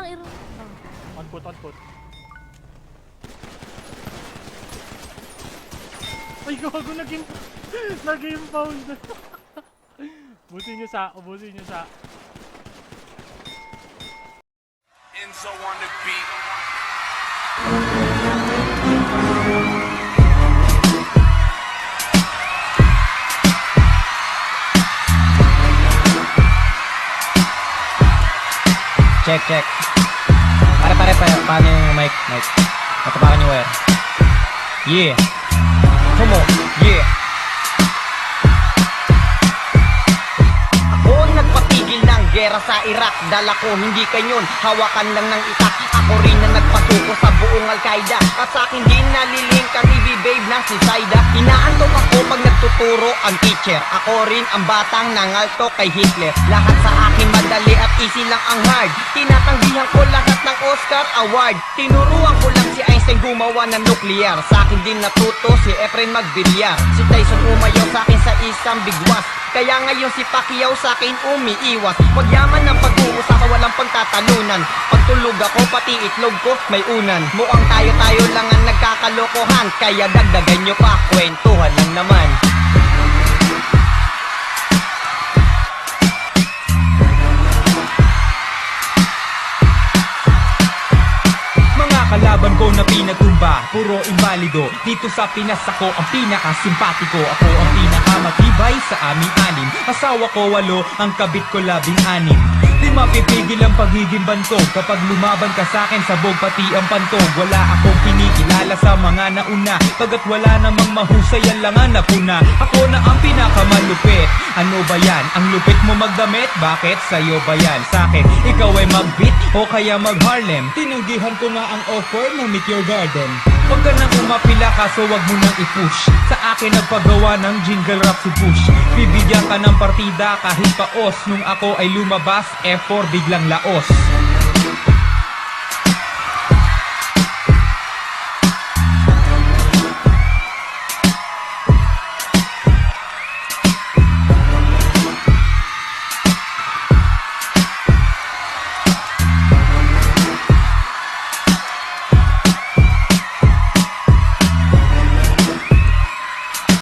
iro. On foot, on foot. Ay, gago, naging foul na. Ubusin nyo sa. Enzo on the beat. Check. Pare, paano yung mic? Matapakan yung wire. Yeah. Come on, yeah. Ako nagpatigil ng gera sa Iraq. Dala ko hindi kanyon, hawakan lang ng itak. Ako rin na nagpasuko sa buong Al-Qaeda. At sa akin din nalilink ang babe na si Saida. Inaantok ako pag nagtuturo ang teacher. Ako rin ang batang nangaltok kay Hitler. Lahat sa akin madali at easy lang ang hard. Tinatanggihan ko lahat ng Oscar Award. Tinuruan ko lang si Einstein gumawa ng nuclear. Sa akin din natuto si Efren magbilyar. Si Tyson umayaw sa akin sa isang bigwas. Kaya ngayon si Pacquiao sa akin umiiwas. Wag yaman ng pag-uusap, walang pagtatalunan. Pagtulog ako pati itlog ko may unan. Mukhang tayo lang ang nagkakalokohan. Kaya dagdagan nyo pa, kwentuhan lang naman. Kalaban ko na pinagtumba, puro invalido. Dito sa Pinas ako ang pinakasimpatiko. Ako ang pinakamatibay sa aming anim. Asawa ko 8, ang kabit ko 16. Di mapipigil ang pagiging bantog. Kapag lumaban ka sa'kin, sabog pati ang pantog. Wala akong kinikilala sa mga nauna. Pagkat wala namang mahusay, yan lang ang napuna. Ako na ang pinakamalupit. Ano ba yan? Ang lupit mo magdamit? Bakit? Sa'yo ba yan? Sa'kin, ikaw ay mag-beat o kaya mag-Harlem. Tinanggihan ko nga ang offer ng Meet Your Garden. Huwag ka nang umapila kaso wag mo nang i-push. Sa akin nagpagawa ng jingle rap si Push. Bibigyan ka ng partida kahit paos. Nung ako ay lumabas, F4 biglang laos.